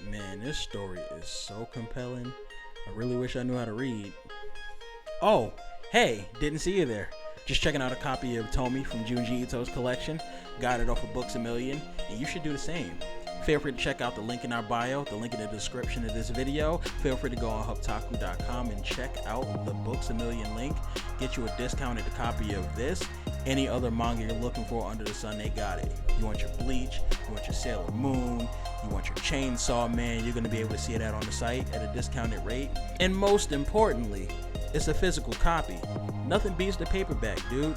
Man, this story is so compelling. I really wish I knew how to read. Oh, hey, didn't see you there. Just checking out a copy of Tomy from Junji Ito's collection. Got it off of Books A Million, and you should do the same. Feel free to check out the link in our bio, the link in the description of this video. Feel free to go on hubtaku.com and check out the Books A Million link. Get you a discounted copy of this. Any other manga you're looking for under the sun, they got it. You want your Bleach, you want your Sailor Moon, you want your Chainsaw Man, you're going to be able to see that on the site at a discounted rate. And most importantly, it's a physical copy. Nothing beats the paperback, dude.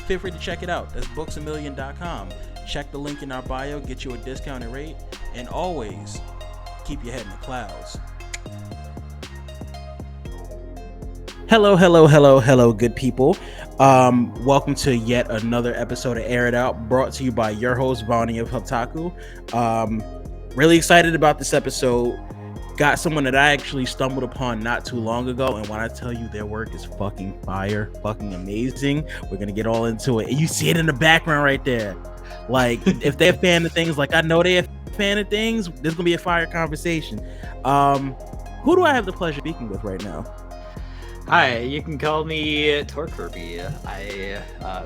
Feel free to check it out. That's booksamillion.com. Check the link in our bio, get you a discounted rate, and always keep your head in the clouds. Hello, good people. Welcome to yet another episode of Air It Out, brought to you by your host, Bonnie of Hubtaku. Really excited about this episode. Got someone that I actually stumbled upon not too long ago, and when I tell you their work is fucking fire, fucking amazing, we're gonna get all into it. And you see it in the background right there. Like, if they're a fan of things, like I know they're a fan of things, there's gonna be a fire conversation. Who do I have the pleasure of speaking with right now? Hi, you can call me Torkirby.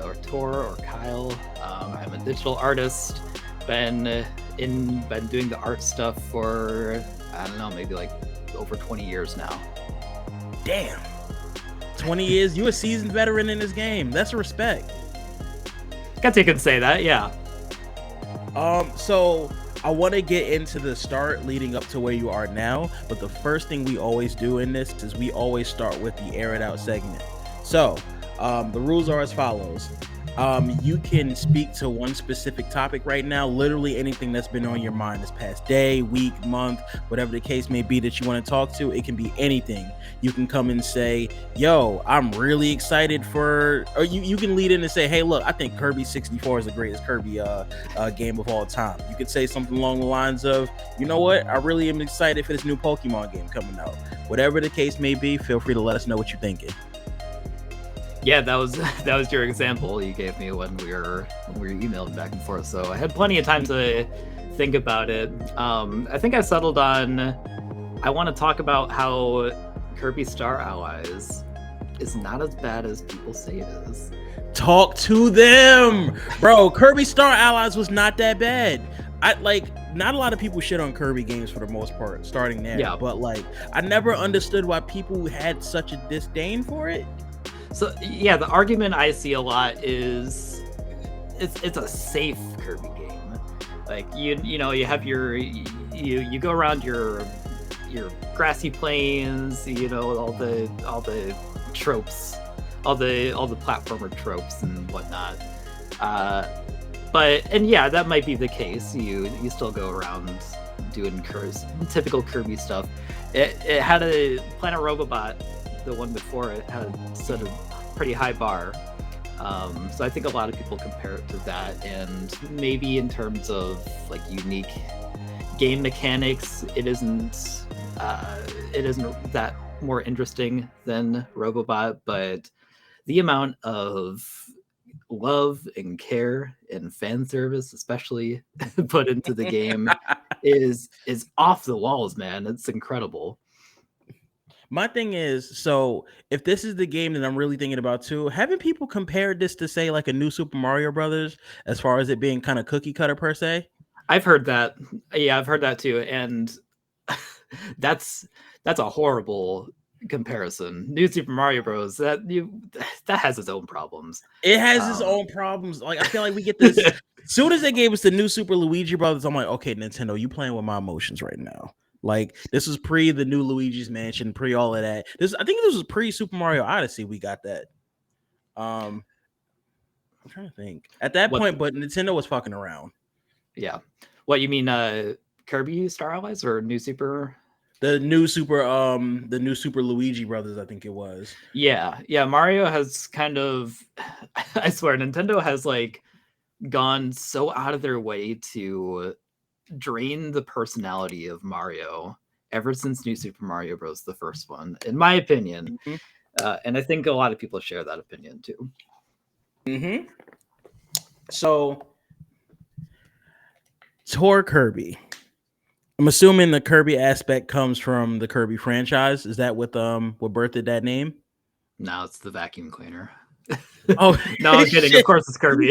Or Tor or Kyle. I'm a digital artist. Been doing the art stuff for I don't know, maybe like over 20 years now. Damn, 20 years. You a seasoned veteran in this game. That's a respect. Guess you can say that, yeah. So I want to get into the start leading up to where you are now, but the first thing we always do in this is we always start with the Air It Out segment. So the rules are as follows. You can speak to one specific topic right now, literally anything that's been on your mind this past day, week, month, whatever the case may be that you want to talk to. It can be anything. You can come and say, yo, I'm really excited for, or you can lead in and say, hey, look, I think Kirby 64 is the greatest Kirby game of all time. You could say something along the lines of, you know what, I really am excited for this new Pokemon game coming out. Whatever the case may be, feel free to let us know what you're thinking. Yeah, that was your example you gave me when we were emailing back and forth. So I had plenty of time to think about it. I think I settled on I want to talk about how Kirby Star Allies is not as bad as people say it is. Talk to them, bro. Kirby Star Allies was not that bad. Not a lot of people shit on Kirby games for the most part, starting there. Yeah. But I never understood why people had such a disdain for it. So yeah, the argument I see a lot is it's a safe Kirby game. Like you know you have you go around your grassy plains, you know, all the tropes, all the platformer tropes and whatnot. And yeah, that might be the case. You still go around doing typical Kirby stuff. It had a Planet Robobot. The one before it had set a pretty high bar. So I think a lot of people compare it to that, and maybe in terms of like unique game mechanics, it isn't that more interesting than Robobot, but the amount of love and care and fan service, especially put into the game, is off the walls, man. It's incredible. My thing is, so if this is the game that I'm really thinking about too, haven't people compared this to say like a new Super Mario Brothers as far as it being kind of cookie cutter per se? I've heard that. Yeah, I've heard that too, and that's a horrible comparison. New Super Mario Bros. That has its own problems. It has its own problems. Like I feel like we get this. As soon as they gave us the new Super Luigi Brothers, I'm like, okay, Nintendo, you playing with my emotions right now. Like this was pre the new Luigi's Mansion, pre all of that. I think this was pre Super Mario Odyssey. We got that. I'm trying to think at that point, but Nintendo was fucking around. Yeah. What you mean, Kirby Star Allies or New Super? The new Super Luigi Brothers, I think it was. Yeah. Mario has kind of, I swear, Nintendo has like gone so out of their way to drain the personality of Mario ever since New Super Mario Bros. The first one, in my opinion. Mm-hmm. And I think a lot of people share that opinion too. Mm-hmm. So, Torkirby, I'm assuming the Kirby aspect comes from the Kirby franchise. Is that what birthed that name? No, it's the vacuum cleaner. Oh no, I'm kidding. Of shit. course, it's Kirby.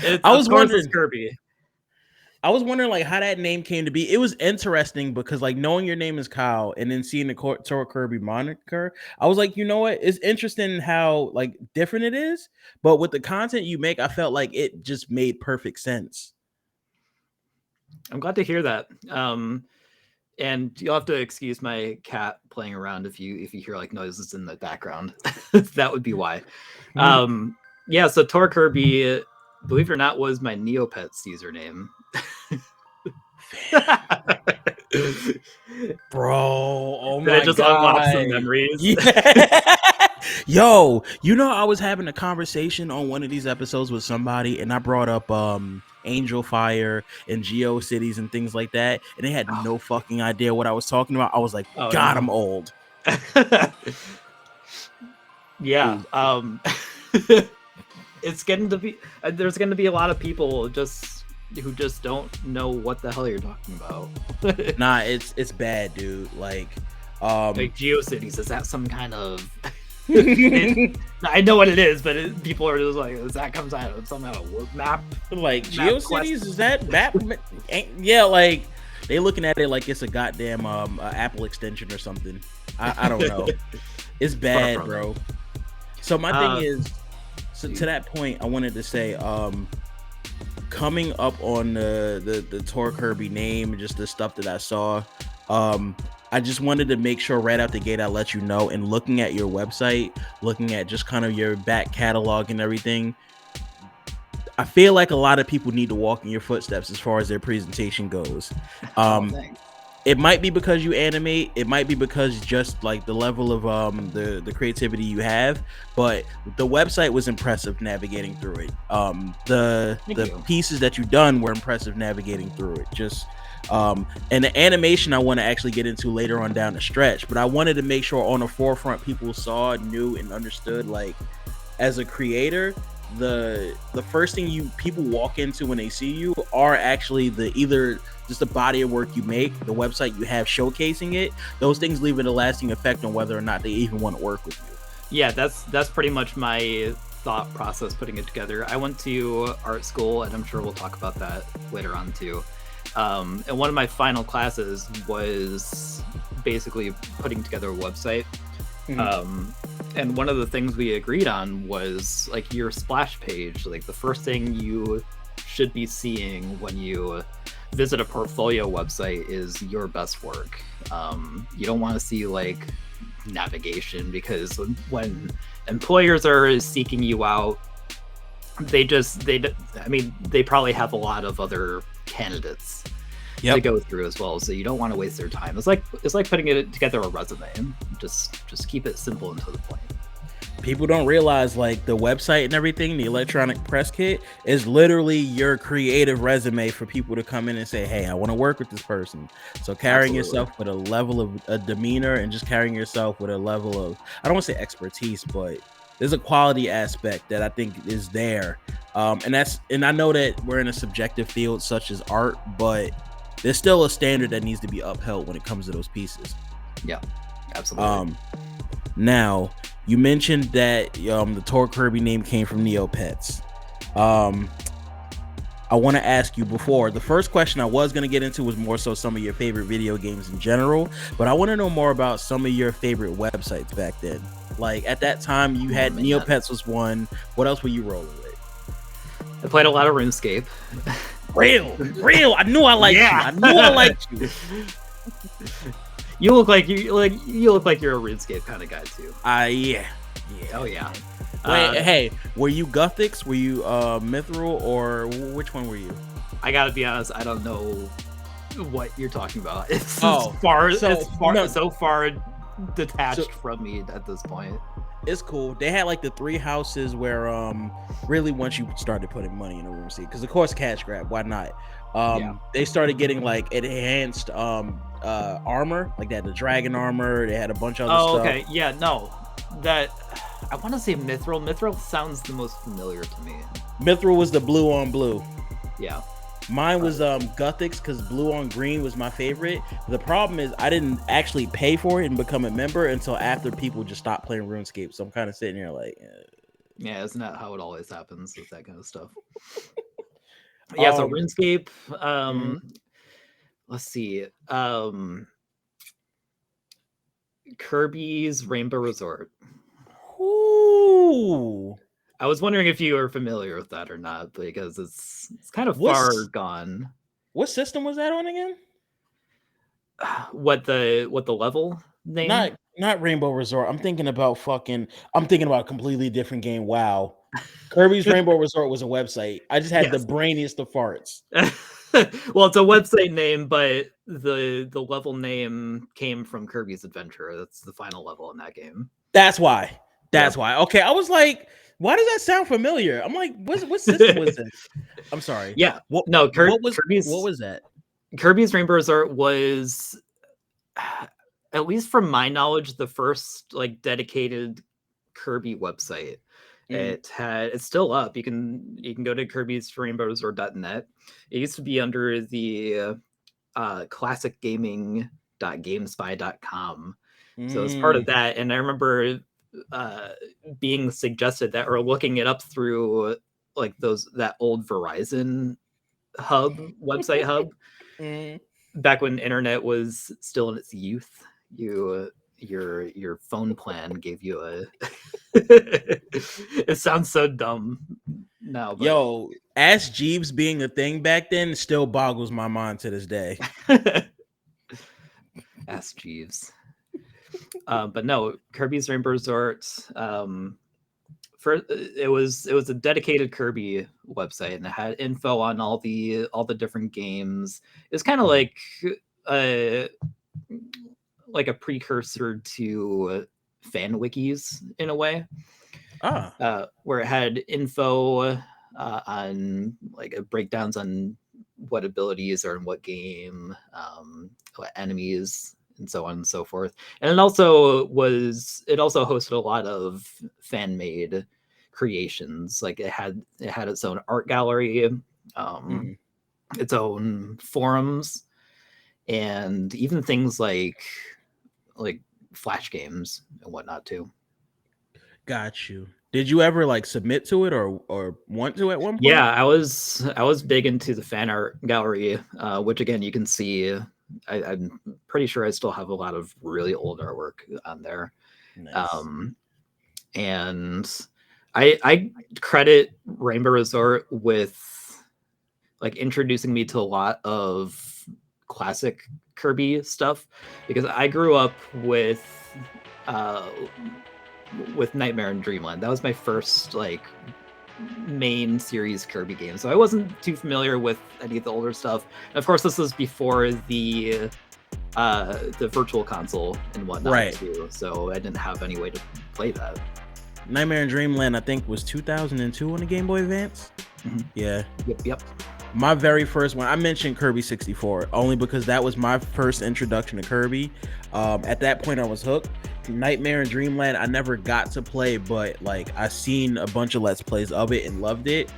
Of course, it's Kirby. I was wondering like how that name came to be. It was interesting because like knowing your name is Kyle and then seeing the Torkirby moniker, I was like, you know what? It's interesting how like different it is, but with the content you make, I felt like it just made perfect sense. I'm glad to hear that. And you'll have to excuse my cat playing around if you hear like noises in the background. That would be why. Yeah, so Torkirby, believe it or not, was my Neopets username. Bro, oh my Did I just god. unlock some memories? Yeah. Yo, you know, I was having a conversation on one of these episodes with somebody and I brought up Angel Fire and GeoCities and things like that, and they had no fucking idea what I was talking about. I was like, God, no. I'm old. Yeah. It's getting to be there's going to be a lot of people who just don't know what the hell you're talking about. Nah, it's bad, dude. Like GeoCities, is that some kind of I know what it is, but people are just like, is that comes out of some kind of map? Like GeoCities, is that map? Yeah, like they looking at it like it's a goddamn Apple extension or something. I don't know. It's bad, bro. So my thing is, to that point, I wanted to say, coming up on the Torkirby name and just the stuff that I saw, I just wanted to make sure right out the gate I let you know, and looking at your website, looking at just kind of your back catalog and everything, I feel like a lot of people need to walk in your footsteps as far as their presentation goes. It might be because you animate, it might be because just like the level of the creativity you have, but the website was impressive navigating through it. The pieces that you've done were impressive navigating through it. Just and the animation I want to actually get into later on down the stretch, but I wanted to make sure on the forefront people saw, knew, and understood, like, as a creator, the first thing people walk into when they see you are actually either just the body of work you make, the website you have showcasing it. Those things leave a lasting effect on whether or not they even want to work with you. Yeah, that's pretty much my thought process putting it together. I went to art school, and I'm sure we'll talk about that later on too. And one of my final classes was basically putting together a website. And one of the things we agreed on was like your splash page, like the first thing you should be seeing when you visit a portfolio website is your best work. You don't want to see like navigation, because when employers are seeking you out, they probably have a lot of other candidates to go through as well, so you don't want to waste their time. It's like putting it together a resume. Just keep it simple and to the point. People don't realize like the website and everything, the electronic press kit is literally your creative resume for people to come in and say, hey, I want to work with this person. So carrying yourself with a level of a demeanor, and just carrying yourself with a level of, I don't want to say expertise, but there's a quality aspect that I think is there. And I know that we're in a subjective field such as art, but there's still a standard that needs to be upheld when it comes to those pieces. Yeah, absolutely. Now, you mentioned that the Torkirby name came from Neopets. I want to ask you before. The first question I was going to get into was more so some of your favorite video games in general, but I want to know more about some of your favorite websites back then. Like at that time, you had Neopets was one. What else were you rolling with? I played a lot of RuneScape. Real. I knew I liked you. I knew I liked you. You look like you're a RuneScape kind of guy too. Yeah. Oh yeah. Wait, hey, were you Gothics? Were you Mithril, or which one were you? I gotta be honest, I don't know what you're talking about. It's so far detached from me at this point. It's cool. They had like the 3 houses where really once you started putting money in a room seat, because of course cash grab, why not? They started getting like enhanced armor, like they had the dragon armor, they had a bunch of other stuff. Okay, yeah, no, that I want to say Mithril sounds the most familiar to me. Mithril was the blue on blue. Yeah. Mine was Gothics because blue on green was my favorite. The problem is I didn't actually pay for it and become a member until after people just stopped playing RuneScape. So I'm kind of sitting here like, Yeah, isn't that how it always happens with that kind of stuff? Yeah, so RuneScape. Mhm. Let's see. Kirby's Rainbow Resort. Ooh. I was wondering if you were familiar with that or not, because it's kind of far gone. What system was that on again? What the level name? Not Rainbow Resort. I'm thinking about a completely different game. Wow. Kirby's Rainbow Resort was a website. I just had the brainiest of farts. Well, it's a website name, but the level name came from Kirby's Adventure. That's the final level in that game. That's why. Why. Okay, I was like, why does that sound familiar? I'm like, what system was this? I'm sorry. Yeah. What was that? Kirby's Rainbow Resort was, at least from my knowledge, the first like dedicated Kirby website. It's still up. You can go to kirbysrainbowresort.net. It used to be under the classicgaming.gamespy.com. So it's part of that. And I remember being suggested that, or looking it up through like that old Verizon website hub, back when internet was still in its youth. Your phone plan gave you a it sounds so dumb now, but yo, Ask Jeeves being a thing back then still boggles my mind to this day. Ask Jeeves. But no, Kirby's Rainbow Resort, it was a dedicated Kirby website, and it had info on all the different games. It's kind of like a precursor to fan wikis in a way, where it had info on like breakdowns on what abilities are in what game, what enemies, and so on and so forth. And it also hosted a lot of fan made creations. Like it had its own art gallery, its own forums, and even things like Flash games and whatnot too. Got you. Did you ever like submit to it or want to at one point? Yeah, I was big into the fan art gallery, which again you can see. I'm pretty sure I still have a lot of really old artwork on there. Nice. And I credit Rainbow Resort with like introducing me to a lot of classic Kirby stuff, because I grew up with Nightmare and Dreamland. That was my first like main series Kirby game, so I wasn't too familiar with any of the older stuff. And of course, this was before the virtual console and whatnot too, so I didn't have any way to play that. Nightmare and Dreamland, I think, was 2002 on the Game Boy Advance. Yeah. Yep. My very first one, I mentioned Kirby 64 only because that was my first introduction to Kirby. At that point, I was hooked. Nightmare and Dreamland, I never got to play, but like I seen a bunch of Let's Plays of it and loved it.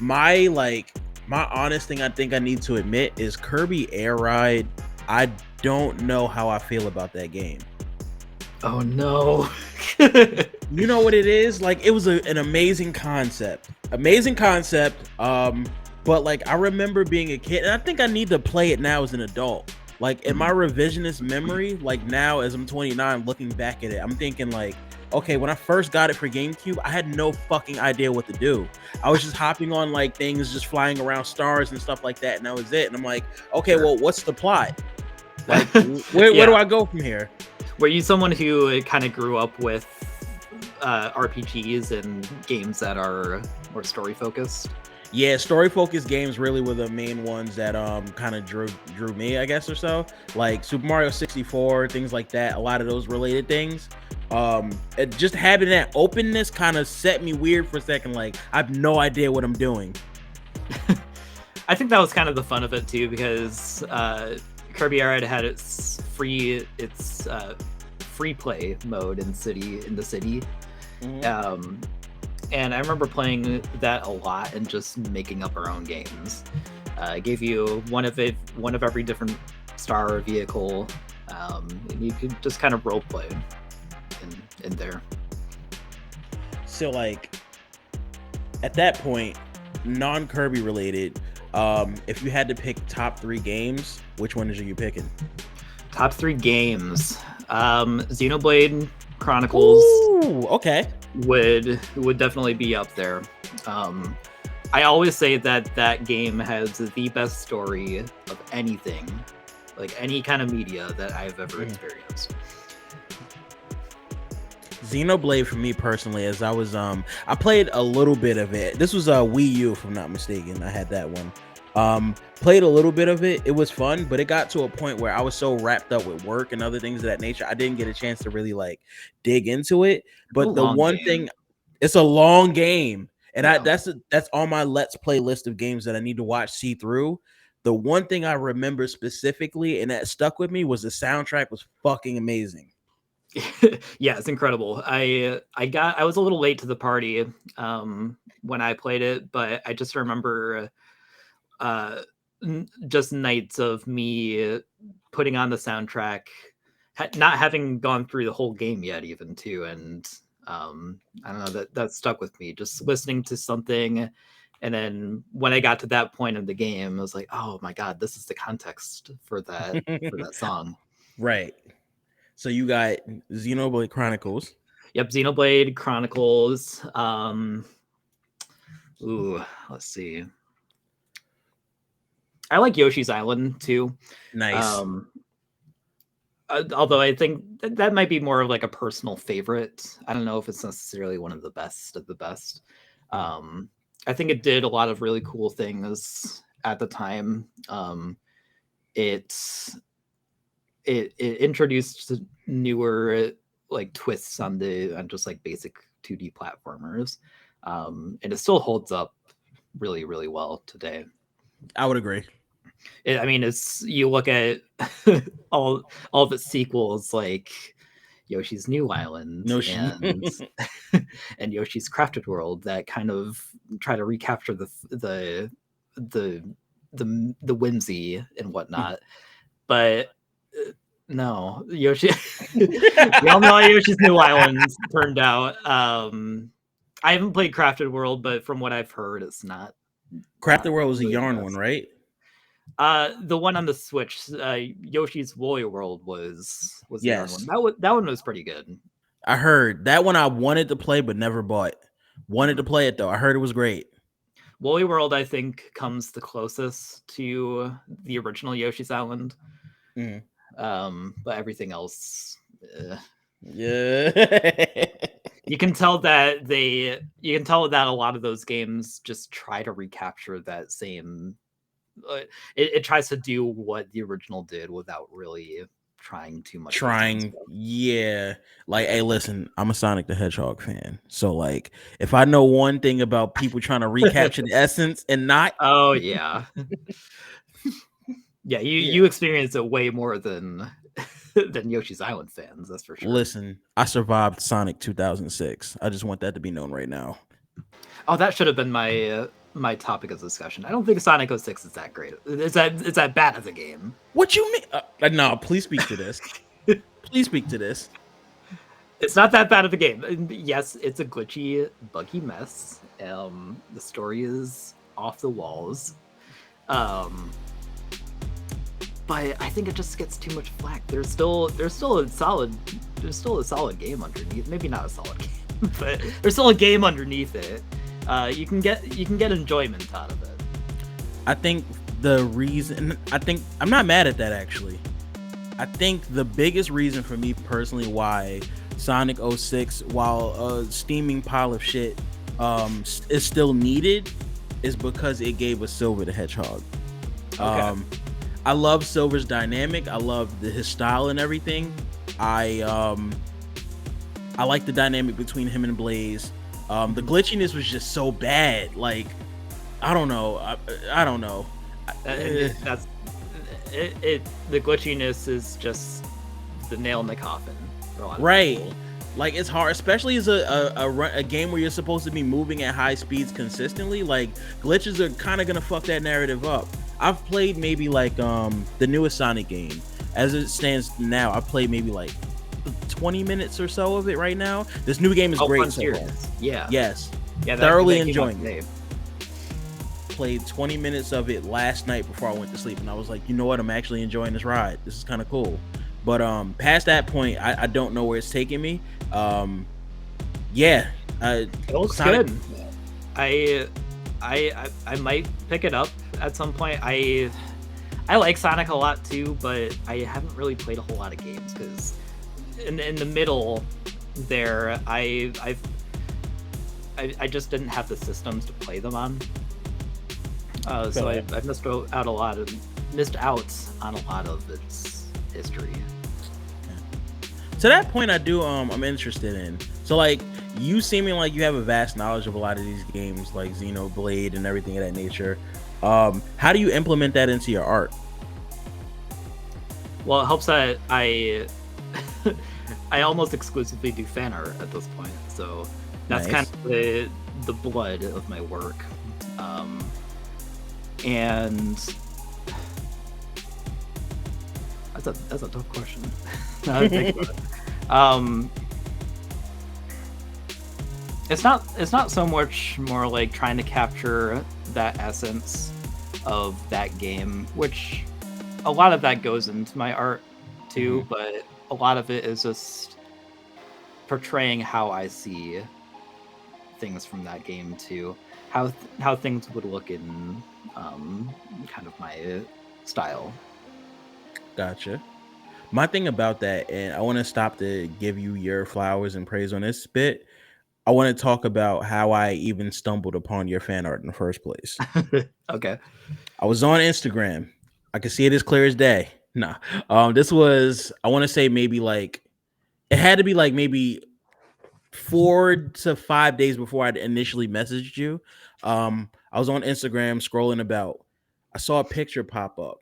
My honest thing I think I need to admit is Kirby Air Ride. I don't know how I feel about that game. Oh no. You know what it is? Like, it was an amazing concept. But like I remember being a kid, and I think I need to play it now as an adult. Like in my revisionist memory, like now as I'm 29 looking back at it, I'm thinking like, okay, when I first got it for GameCube, I had no fucking idea what to do. I was just hopping on like things, just flying around stars and stuff like that, and that was it. And I'm like, okay, well, what's the plot? Like, where do I go from here? Were you someone who kind of grew up with RPGs and games that are more story focused? Yeah, story-focused games really were the main ones that kind of drew me, I guess, or so. Like Super Mario 64, things like that. A lot of those related things. Just having that openness kind of set me weird for a second. Like I have no idea what I'm doing. I think that was kind of the fun of it too, because Kirby Air Ride had its free play mode in the city. and I remember playing that a lot and just making up our own games. It gave you one of every different star or vehicle, and you could just kind of role play in there. So like at that point, non-Kirby related, if you had to pick top 3 games, which one are you picking? Top 3 games. Xenoblade Chronicles. Ooh, okay. Would definitely be up there. I always say that game has the best story of anything, like any kind of media that I've ever experienced. Xenoblade for me personally, as I was I played a little bit of it. This was a Wii U, if I'm not mistaken. I had that one. Played a little bit of it. It was fun, but it got to a point where I was so wrapped up with work and other things of that nature, I didn't get a chance to really like dig into it. But the one thing, it's a long game, and yeah. That's on my Let's Play list of games that I need to watch, see through. The one thing I remember specifically and that stuck with me was the soundtrack was fucking amazing. Yeah, it's incredible. I was a little late to the party when I played it, but I just remember just nights of me putting on the soundtrack, not having gone through the whole game yet even too, and I don't know, that stuck with me, just listening to something, and then when I got to that point of the game, I was like, oh my god, this is the context for that song. Right. So you got Xenoblade Chronicles. Yep, Xenoblade Chronicles. Let's see. I like Yoshi's Island too. Nice. Although I think that might be more of like a personal favorite. I don't know if it's necessarily one of the best of the best. I think it did a lot of really cool things at the time. It introduced newer like twists on just like basic 2D platformers, and it still holds up really, really well today. I would agree. I mean, it's, you look at all of its sequels like Yoshi's New Island and Yoshi's Crafted World that kind of try to recapture the whimsy and whatnot, but no, Yoshi. We all know how Yoshi's New Islands turned out. I haven't played Crafted World, but from what I've heard, it's not. Crafted World was a yarn one, right? The one on the Switch, Yoshi's Woolly World was yes. the yarn one. That one was pretty good. I heard that one I wanted to play but never bought. Wanted to play it though. I heard it was great. Woolly World, I think, comes the closest to the original Yoshi's Island. But everything else, yeah. You can tell that a lot of those games just try to recapture that same. It tries to do what the original did without really trying too much. Yeah. Like, hey, listen, I'm a Sonic the Hedgehog fan, so like, if I know one thing about people trying to recapture the essence and not, oh yeah. Yeah, you experience it way more than Yoshi's Island fans, that's for sure. Listen, I survived Sonic 2006. I just want that to be known right now. Oh, that should have been my topic of discussion. I don't think Sonic 06 is that great. It's that bad as a game. What you mean? No, please speak to this. Please speak to this. It's not that bad of a game. Yes, it's a glitchy, buggy mess. The story is off the walls. But I think it just gets too much flack. There's still a solid game underneath. Maybe not a solid game, but there's still a game underneath it. You can get enjoyment out of it. I think I'm not mad at that actually. I think the biggest reason for me personally why Sonic 06, while a steaming pile of shit, is still needed, is because it gave us Silver the Hedgehog. Okay. I love Silver's dynamic. I love his style and everything. I like the dynamic between him and Blaze. The glitchiness was just so bad. Like, I don't know. I don't know. That's it. The glitchiness is just the nail in the coffin for a lot of right. people. Like it's hard, especially as a game where you're supposed to be moving at high speeds consistently. Like glitches are kind of gonna fuck that narrative up. I've played maybe like the newest Sonic game. As it stands now, I've played maybe like 20 minutes or so of it right now. This new game is great so far. Yeah. Yes, Yeah, thoroughly that enjoying it. Played 20 minutes of it last night before I went to sleep, and I was like, you know what? I'm actually enjoying this ride. This is kind of cool. But past that point, I don't know where it's taking me. Yeah, It looks Sonic, good. I might pick it up at some point. I like Sonic a lot too, but I haven't really played a whole lot of games because in the middle there, I just didn't have the systems to play them on. So I've missed out on a lot of its history. To that point, I'm interested in. So like you seeming like you have a vast knowledge of a lot of these games, like Xenoblade and everything of that nature. How do you implement that into your art? Well, it helps that I I almost exclusively do fan art at this point, so that's Nice. kind of the blood of my work. And that's a tough question. Now that I think about it. It's not so much more like trying to capture that essence of that game, which a lot of that goes into my art too, but a lot of it is just portraying how I see things from that game too, how things would look in kind of my style. Gotcha. My thing about that, and I want to stop to give you your flowers and praise on this bit. I want to talk about how I even stumbled upon your fan art in the first place. Okay. I was on Instagram. I could see it as clear as day. Nah. This was, I want to say maybe like, it had to be like maybe 4 to 5 days before I'd initially messaged you. I was on Instagram scrolling about. I saw a picture pop up.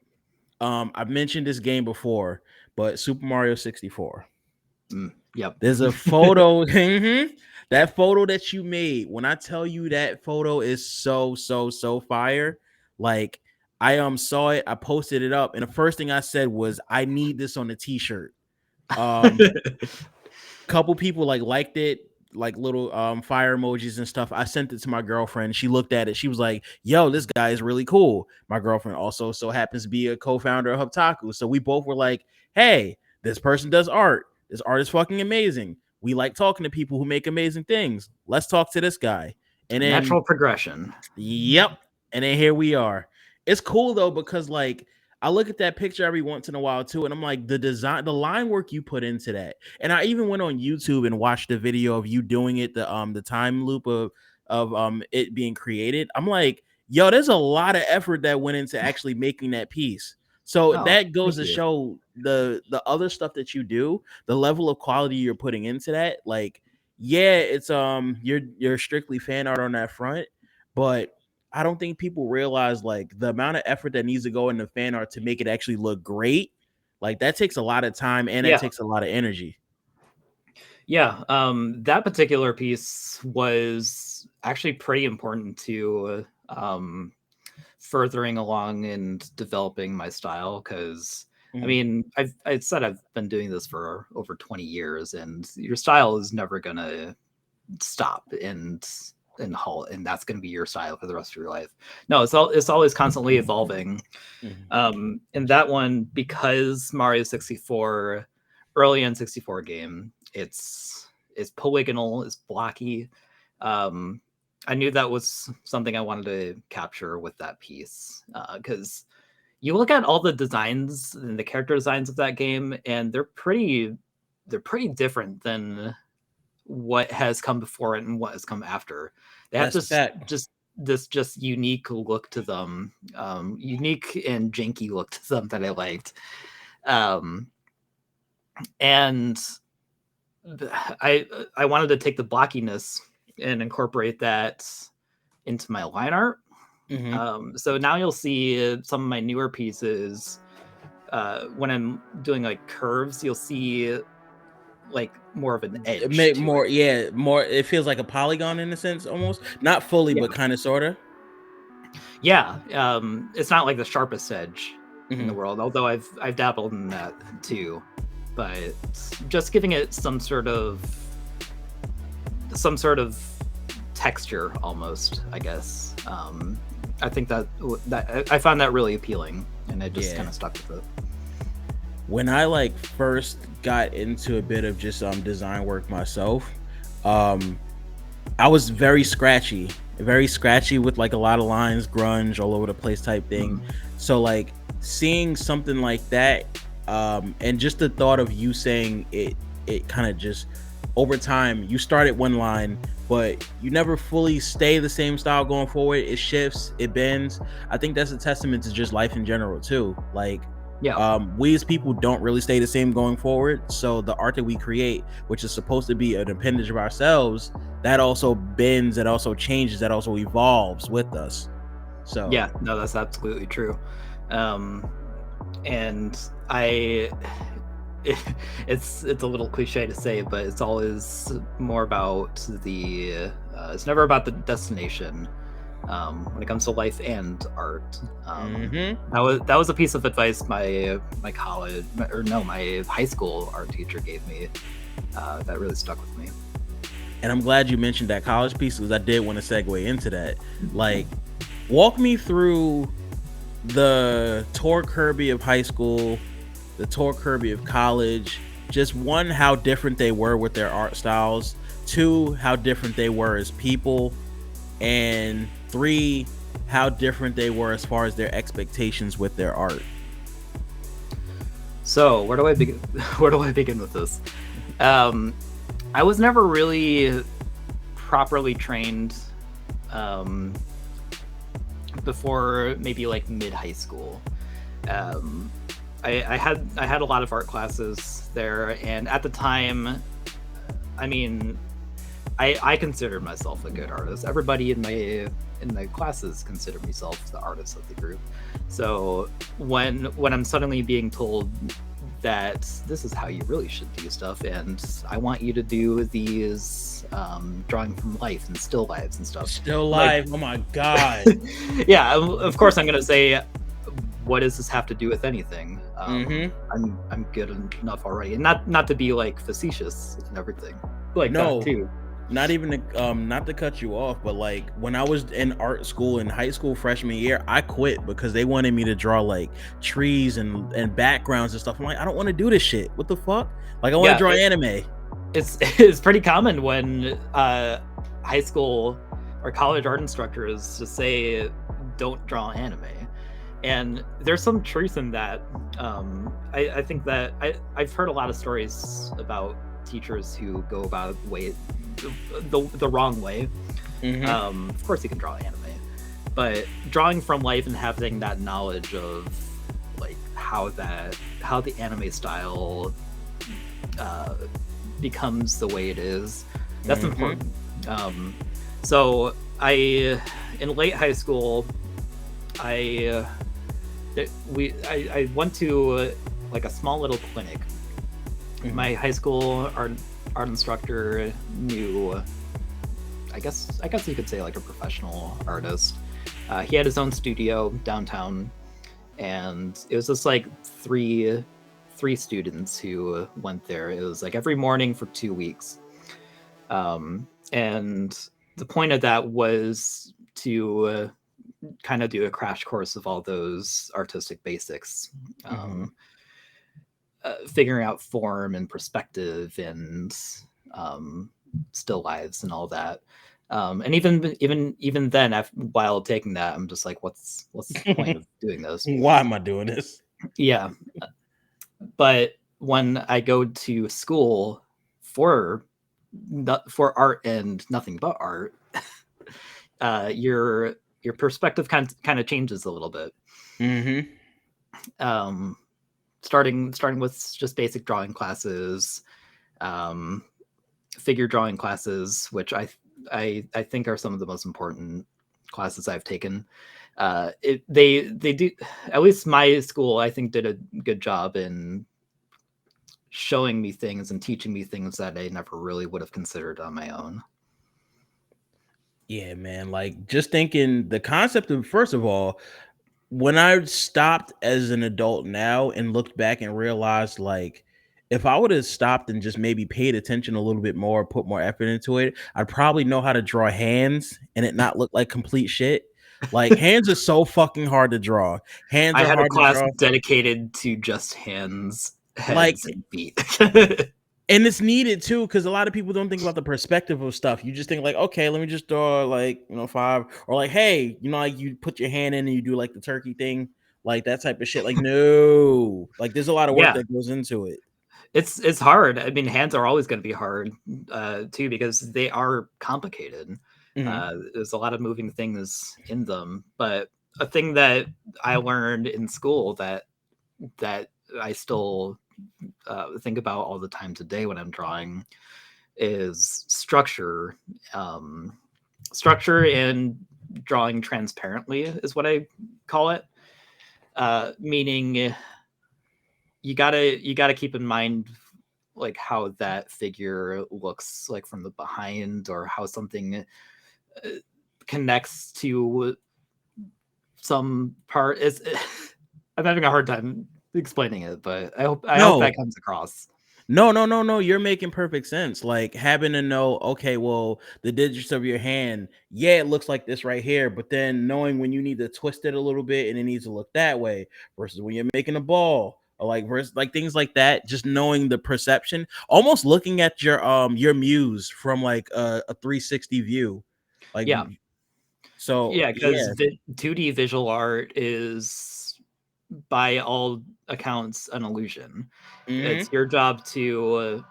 I've mentioned this game before, but Super Mario 64. Yep. There's a photo. That photo that you made. When I tell you that photo is so fire, like I saw it, I posted it up, and the first thing I said was, I need this on a t-shirt. Couple people like liked it, like little fire emojis and stuff. I sent it to my girlfriend. She looked at it. She was like, yo, this guy is really cool. My girlfriend also so happens to be a co-founder of Hubtaku. So we both were like, hey, this person does art. This art is fucking amazing. We like talking to people who make amazing things. Let's talk to this guy. And then, Natural progression. yep. And then here we are. It's cool though, because like I look at that picture every once in a while too, and I'm like, the design, the line work you put into that. And I even went on YouTube and watched the video of you doing it, the time loop of it being created. I'm like, yo, there's a lot of effort that went into actually making that piece. So Oh, that goes thank to you. show the other stuff that you do, the level of quality you're putting into that. Like, yeah, it's you're strictly fan art on that front, but I don't think people realize like the amount of effort that needs to go into fan art to make it actually look great. Like that takes a lot of time and that Yeah. takes a lot of energy. Yeah, that particular piece was actually pretty important to furthering along and developing my style because I Mhm. mean I said I've been doing this for over 20 years and your style is never gonna stop and halt and that's gonna be your style for the rest of your life. No, it's always constantly evolving. Mhm. And that one, because Mario 64, early N64 game, it's polygonal, it's blocky. Um, I knew that was something I wanted to capture with that piece because you look at all the designs and the character designs of that game, and they're pretty different than what has come before it and what has come after. They have That's a this fact. just unique look to them, unique and janky look to them that I liked. Um, and I wanted to take the blockiness and incorporate that into my line art. Hmm. So now you'll see some of my newer pieces when I'm doing like curves. You'll see like more of an It edge make to it. more, yeah, more. It feels like a polygon in a sense, almost not fully, Yeah. but kind of, sorta. Yeah, it's not like the sharpest edge in the Hmm. world, although I've dabbled in that too. But just giving it some sort of texture almost, I guess. I think that I found that really appealing, and I just Yeah. kind of stuck with it. When I like first got into a bit of just design work myself, um, I was very scratchy with like a lot of lines, grunge all over the place type thing. Mhm. So like seeing something like that, and just the thought of you saying it kind of just over time, you start at one line, but you never fully stay the same style going forward. It shifts, it bends. I think that's a testament to just life in general too. Like Yeah, we as people don't really stay the same going forward. So the art that we create, which is supposed to be an appendage of ourselves, that also bends, that also changes, that also evolves with us. So yeah, no, that's absolutely true. Um, and I, it's a little cliche to say, but it's always more about the. It's never about the destination. When it comes to life and art. hmm That was a piece of advice my college or no my high school art teacher gave me that really stuck with me. and I'm glad you mentioned that college piece, because I did want to segue into that. Like, walk me through the Torkirby of high school, the Torkirby of college. Just one, how different they were with their art styles. Two, how different they were as people. And three, how different they were as far as their expectations with their art. So where do I begin? Where do I begin with this? Um, I was never really properly trained um, before maybe like mid high school. Um, I had a lot of art classes there, and at the time, I mean, I considered myself a good artist. Everybody in the classes considered myself the artist of the group. So when I'm suddenly being told that this is how you really should do stuff, and I want you to do these drawing from life and still lives and stuff, Still I'm like, live. Oh my god. yeah, of course I'm gonna say, what does this have to do with anything? Mm-hmm. I'm good enough already, and not to be like facetious and everything like that No, too. not even to, not to cut you off, but like when I was in art school in high school freshman year, I quit because they wanted me to draw like trees and backgrounds and stuff. I'm like, I don't want to do this shit. What the fuck? Like, I want to Yeah, draw anime. it's pretty common when high school or college art instructors just say don't draw anime, and there's some truth in that. I think that I've heard a lot of stories about teachers who go about the wrong way. Mm-hmm. Of course you can draw anime, but drawing from life and having that knowledge of like how the anime style uh, becomes the way it is, that's Mm-hmm. important. So in late high school, I I went to like a small little clinic. Mm-hmm. My high school art instructor knew, I guess you could say, like a professional artist. He had his own studio downtown, and it was just like three students who went there. It was like every morning for 2 weeks, and the point of that was to kind of do a crash course of all those artistic basics, Mm-hmm. figuring out form and perspective and um, still lives and all that. And even then, while taking that, I'm just like, what's the point of doing this? Why am I doing this? Yeah, but when I go to school for for art and nothing but art, your perspective kind of changes a little bit. Mm-hmm. Um, starting with just basic drawing classes, um, figure drawing classes, which I think are some of the most important classes I've taken. They do, at least my school I think did a good job in showing me things and teaching me things that I never really would have considered on my own. Yeah, man. Like just thinking the concept of, first of all, when I stopped as an adult now and looked back and realized, like, if I would have stopped and just maybe paid attention a little bit more, put more effort into it, I'd probably know how to draw hands and it not look like complete shit. Like hands are so fucking hard to draw. Hands I are had a hard to class draw. dedicated to just hands, Like, heads, and feet. and it's needed too, because a lot of people don't think about the perspective of stuff. You just think like, okay, let me just draw like, 5, or like, hey, like you put your hand in and you do like the turkey thing, like that type of shit. Like, no, like there's a lot of work Yeah. that goes into it. It's hard. I mean, hands are always going to be hard too, because they are complicated. There's a lot of moving things in them. But a thing that I learned in school that I still think about all the time today when I'm drawing is structure. Structure and drawing transparently is what I call it. Meaning you gotta keep in mind like how that figure looks like from the behind, or how something connects to some part. Is I'm having a hard time explaining it, but I hope that comes across. No. You're making perfect sense. Like having to know, okay, well, the digits of your hand, yeah, it looks like this right here, but then knowing when you need to twist it a little bit and it needs to look that way versus when you're making a ball, or like versus like things like that. Just knowing the perception, almost looking at your muse from like a 360 view, like Yeah, so because yeah. 2D visual art is, by all accounts, an illusion. It's Mm-hmm. your job to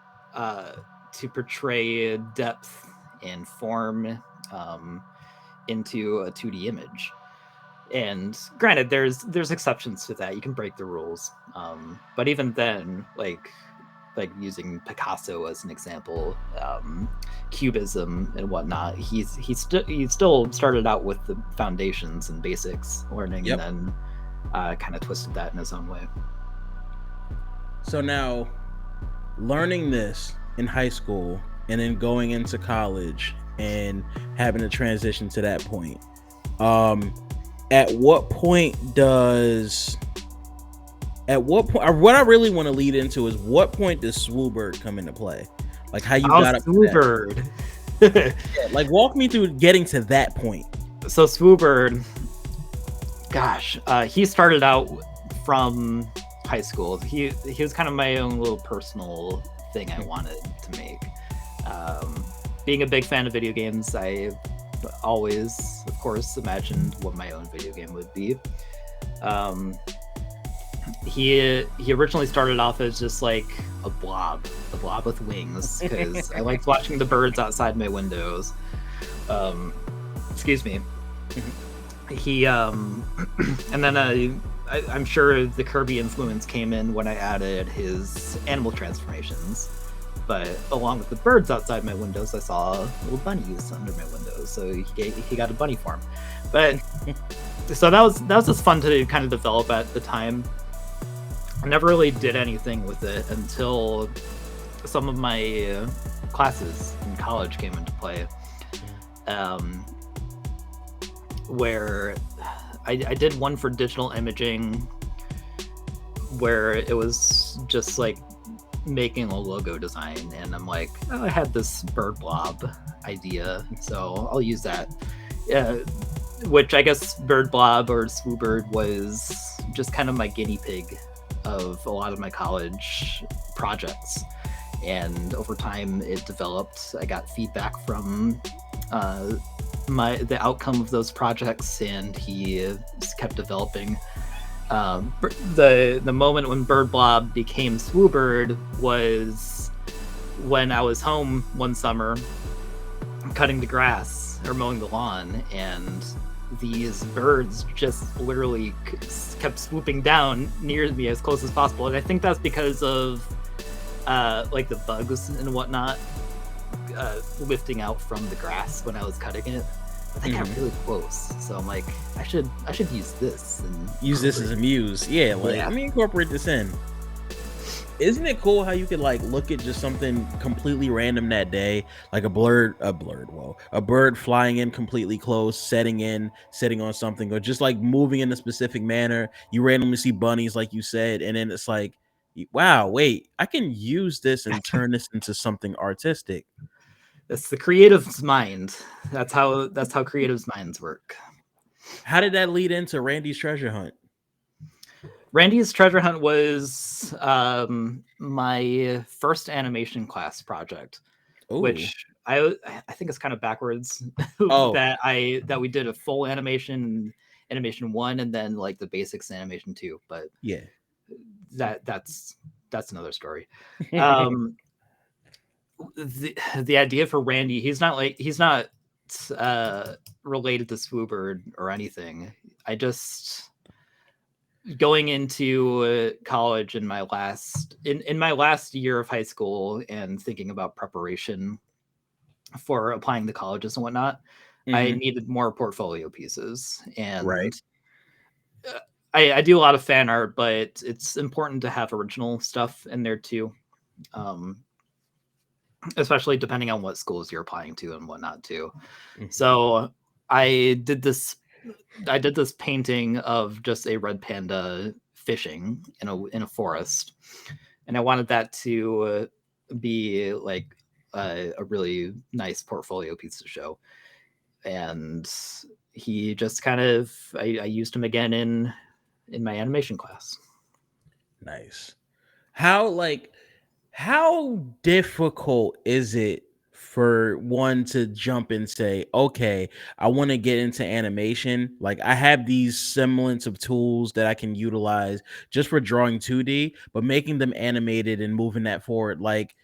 portray depth and form into a 2D image. And granted, there's exceptions to that. You can break the rules, but even then, like using Picasso as an example, Cubism and whatnot, he still started out with the foundations and basics learning, Yep. and then kind of twisted that in his own way. So now, learning this in high school and then going into college and having to transition to that point, at what point, or what I really want to lead into is, what point does Swoobird come into play? Like how you got up to Swoobird. Yeah, like walk me through getting to that point. So Swoobird, gosh, he started out from high school. He was kind of my own little personal thing I wanted to make. Being a big fan of video games, I always, of course, imagined what my own video game would be. He originally started off as just like a blob with wings, because I liked watching the birds outside my windows. Excuse me. He and then I'm sure the Kirby influence came in when I added his animal transformations. But along with the birds outside my windows, I saw little bunnies under my windows, so he got a bunny form. But so that was just fun to kind of develop at the time. I never really did anything with it until some of my classes in college came into play, where I did one for digital imaging, where it was just like making a logo design, and I'm like, oh, I had this bird blob idea, so I'll use that. Which I guess bird blob or Swoobird was just kind of my guinea pig of a lot of my college projects, and over time it developed. I got feedback from the outcome of those projects, and he kept developing. The moment when Bird Blob became Swoobird was when I was home one summer cutting the grass or mowing the lawn, and these birds just literally kept swooping down near me as close as possible. And I think that's because of like the bugs and whatnot lifting out from the grass when I was cutting it. But they got really close, so I'm like, I should use this and use this as a muse. Yeah, like let me incorporate this in. Isn't it cool how you could like look at just something completely random that day, like a bird flying in completely close, sitting on something, or just like moving in a specific manner. You randomly see bunnies, like you said, and then it's like, wow, wait, I can use this and turn this into something artistic. That's the creative's mind. That's how creatives' minds work. How did that lead into Randy's treasure hunt? Randy's treasure hunt was my first animation class project, Oh, which I think is kind of backwards oh, that we did a full animation 1 and then like the basics animation 2, but yeah. that's another story. Um, the idea for Randy, he's not related to Swoobird or anything. I just going into college in my last year of high school and thinking about preparation for applying to colleges and whatnot, I Hmm. needed more portfolio pieces. Right. And I do a lot of fan art, but it's important to have original stuff in there too. Um, Especially depending on what schools you're applying to and whatnot too. Mhm. So I did this I did this painting of just a red panda fishing in a forest, and I wanted that to be like a really nice portfolio piece to show. And he just kind of I used him again in my animation class. Nice. How like how difficult is it for one to jump and say, okay, I want to get into animation? Like, I have these semblance of tools that I can utilize just for drawing 2D, but making them animated and moving that forward. Like,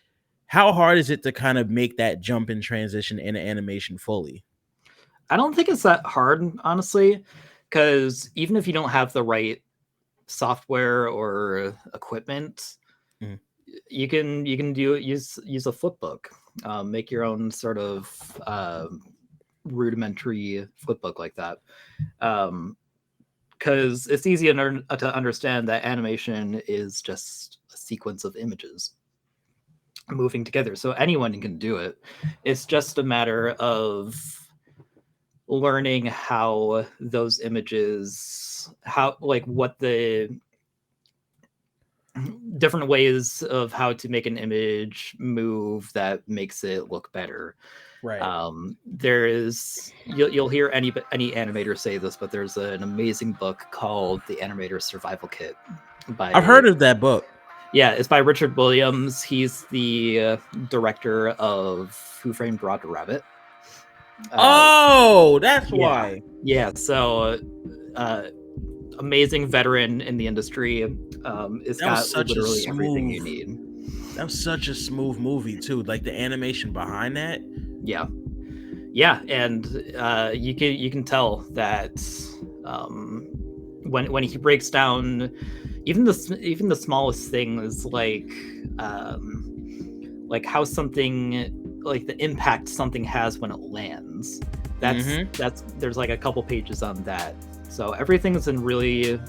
how hard is it to kind of make that jump and transition into animation fully? I don't think it's that hard, honestly, because even if you don't have the right software or equipment, Mhm. you can use a flip book, make your own sort of rudimentary flip book like that. Because it's easy to understand that animation is just a sequence of images moving together, so anyone can do it. It's just a matter of learning how those images, how like what the different ways of how to make an image move that makes it look better. Right. There is you'll hear any animator say this, but there's an amazing book called The Animator Survival Kit I've by heard of that book. yeah, it's by Richard Williams. He's the director of Who Framed Roger Rabbit. Uh, Oh, that's yeah, why. yeah. So uh, amazing veteran in the industry. It's That was got such a literally everything smooth you need. That was such a smooth movie too. Like the animation behind that. Yeah, yeah, and you can tell that um, when he breaks down even the smallest things like how something like the impact something has when it lands. Mm-hmm. That's there's like a couple pages on that. So everything's in really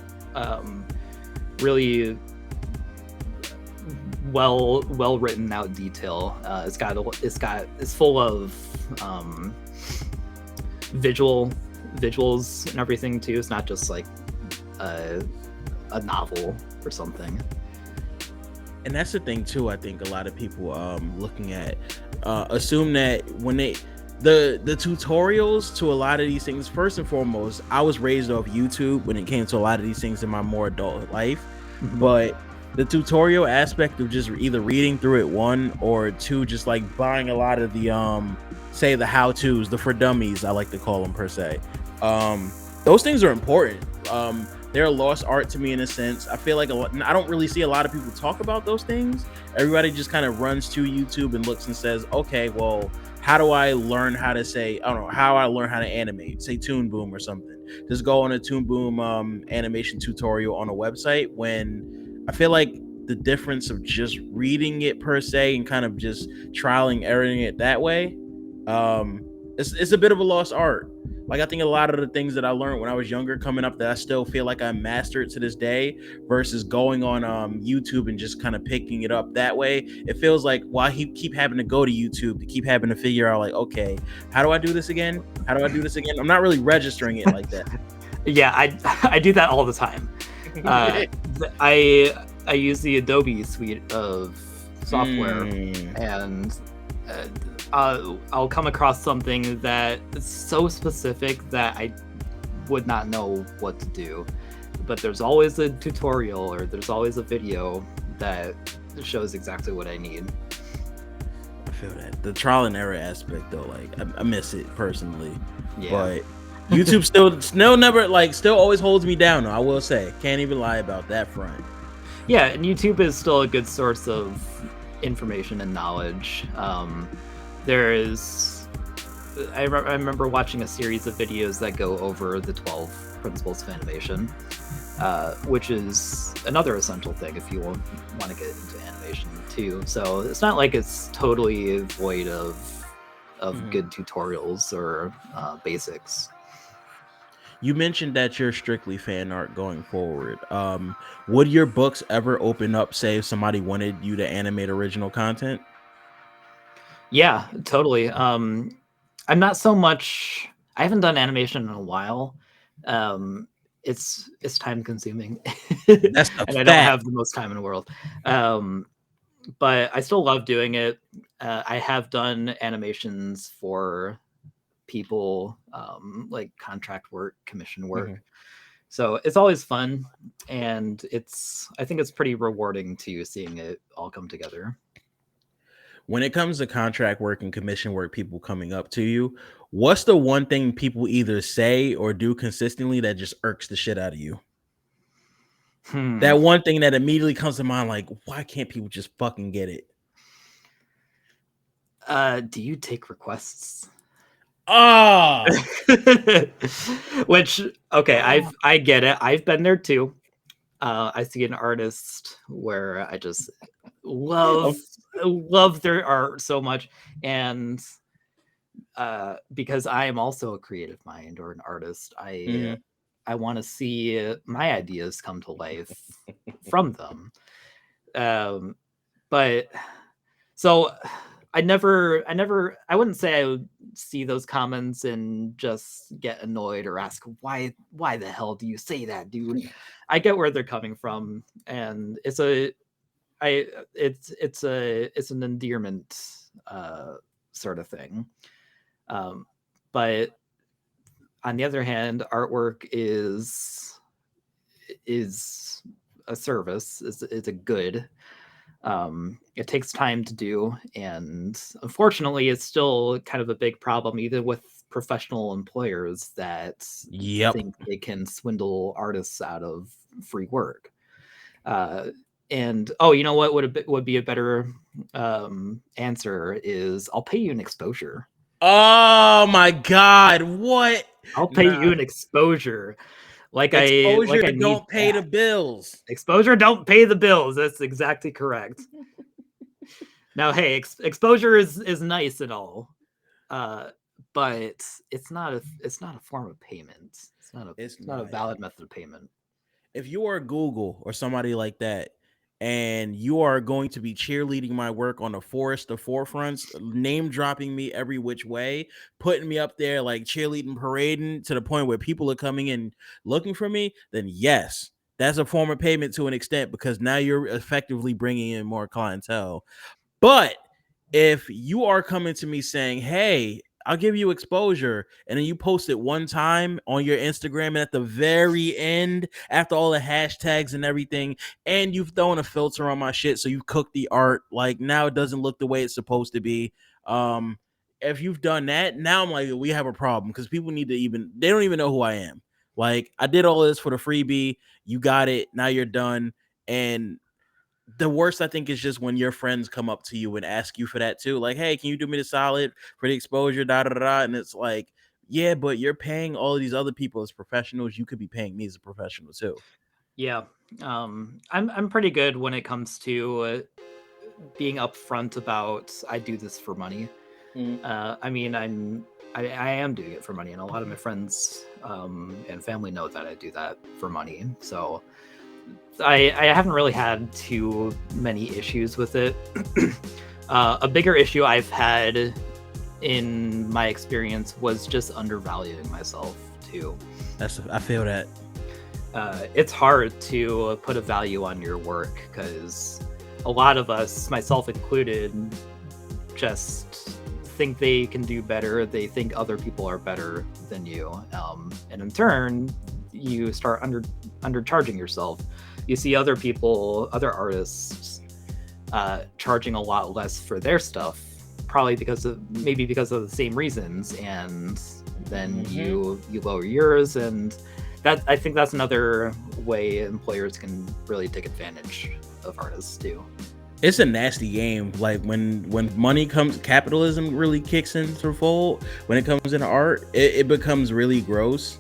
well written out detail. It's full of um, visuals and everything too. It's not just like a, a novel or something. And that's the thing too. I think a lot of people looking at assume that when they the tutorials to a lot of these things, first and foremost, I was raised off YouTube when it came to a lot of these things in my more adult life. Mhm. But the tutorial aspect of just either reading through it, one, or two, just like buying a lot of the say the how-tos, the for dummies, I like to call them per se. Those things are important. They're a lost art to me in a sense. I feel like I don't really see a lot of people talk about those things. Everybody just kind of runs to YouTube and looks and says, okay, well, how do I learn how to say, I don't know, how I learn how to animate, say Toon Boom or something. Just go on a Toon Boom animation tutorial on a website, when I feel like the difference of just reading it per se and kind of just trialing, erroring it that way, It's a bit of a lost art. Like I think a lot of the things that I learned when I was younger coming up that I still feel like I mastered to this day versus going on YouTube and just kind of picking it up that way. It feels like while he keep having to go to YouTube to keep having to figure out like, okay, how do I do this again? How do I do this again? I'm not really registering it like that. Yeah, I do that all the time. I use the Adobe suite of software, and I'll come across something that is so specific that I would not know what to do. But there's always a tutorial or there's always a video that shows exactly what I need. I feel that the trial and error aspect though, like I miss it personally. Yeah. But YouTube still never like still always holds me down though, I will say. Can't even lie about that front. Yeah, and YouTube is still a good source of information and knowledge. There is, I remember watching a series of videos that go over the 12 principles of animation, which is another essential thing if you want to get into animation too. So it's not like it's totally void of good tutorials or basics. You mentioned that you're strictly fan art going forward. Would your books ever open up, say, if somebody wanted you to animate original content? Yeah, totally. I'm not so much. I haven't done animation in a while. It's time consuming, That's a and I don't fact. have the most time in the world. But I still love doing it. I have done animations for people, like contract work, commission work. So it's always fun, and I think it's pretty rewarding to you seeing it all come together. When it comes to contract work and commission work, people coming up to you, what's the one thing people either say or do consistently that just irks the shit out of you? That one thing that immediately comes to mind, like, why can't people just fucking get it? Do you take requests? Ah, Which, okay, I get it. I've been there too. I see an artist where I just love their art so much, and because I am also a creative mind or an artist, I want to see my ideas come to life from them. But so I wouldn't say I would see those comments and just get annoyed or ask why the hell do you say that, dude? I get where they're coming from, and it's an endearment sort of thing. But on the other hand, artwork is a service, is a good. It takes time to do, and unfortunately, it's still kind of a big problem, even with professional employers that think they can swindle artists out of free work. And you know what would be a better answer is I'll pay you an exposure. Oh my god, what? I'll pay you an exposure. Exposure I don't pay the bills. Exposure don't pay the bills. That's exactly correct. Now, hey, exposure is nice and all, but it's not a form of payment. It's not a valid method of payment. If you are Google or somebody like that, and you are going to be cheerleading my work on the forefronts, name dropping me every which way, putting me up there like cheerleading, parading to the point where people are coming in looking for me, then yes, that's a form of payment to an extent because now you're effectively bringing in more clientele. But if you are coming to me saying, hey, I'll give you exposure, and then you post it one time on your Instagram, and at the very end, after all the hashtags and everything, and you've thrown a filter on my shit, so you've cooked the art, like now it doesn't look the way it's supposed to be. If you've done that, now I'm like, we have a problem because people need to they don't even know who I am. Like, I did all this for the freebie, you got it, now you're done. And the worst I think is just when your friends come up to you and ask you for that too. Like, hey, can you do me the solid for the exposure? Da da da. And it's like, yeah, but you're paying all of these other people as professionals. You could be paying me as a professional too. Yeah, I'm pretty good when it comes to being upfront about I do this for money. Mm. I mean, I am doing it for money, and a lot of my friends and family know that I do that for money. So I haven't really had too many issues with it. A bigger issue I've had in my experience was just undervaluing myself too. I feel that. It's hard to put a value on your work because a lot of us, myself included, just think they can do better. They think other people are better than you, and in turn, you start undercharging yourself. You see other people, other artists, charging a lot less for their stuff, probably because of the same reasons, and then you lower yours, and that I think that's another way employers can really take advantage of artists too. It's a nasty game. Like when money comes, capitalism really kicks into fold. When it comes into art, it becomes really gross.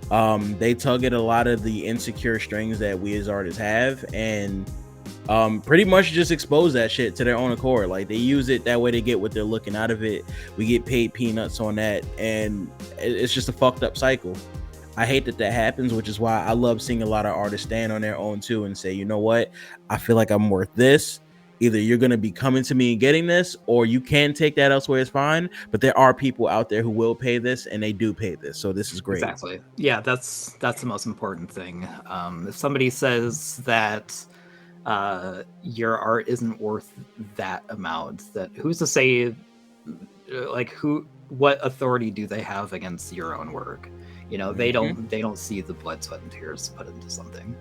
They tug at a lot of the insecure strings that we as artists have, and pretty much just expose that shit to their own accord. Like they use it that way to get what they're looking out of it. We get paid peanuts on that, and it's just a fucked up cycle. I hate that that happens, which is why I love seeing a lot of artists stand on their own too and say, you know what, I feel like I'm worth this. Either you're going to be coming to me and getting this, or you can take that elsewhere. It's fine. But there are people out there who will pay this, and they do pay this. So this is great. Exactly. Yeah, that's the most important thing. If somebody says that your art isn't worth that amount, that who's to say? Like, what authority do they have against your own work? You know, they don't see the blood, sweat, and tears put into something.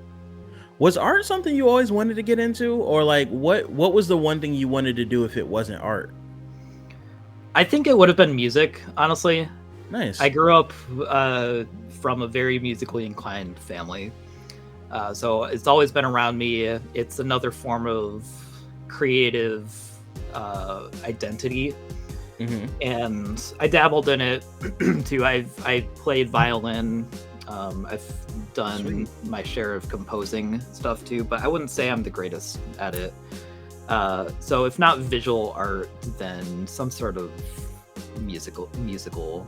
Was art something you always wanted to get into, or like what was the one thing you wanted to do if it wasn't art? I think it would have been music, honestly. Nice. I grew up from a very musically inclined family, so it's always been around me. It's another form of creative identity, and I dabbled in it too. I played violin. I've done my share of composing stuff too, but I wouldn't say I'm the greatest at it. So if not visual art, then some sort of musical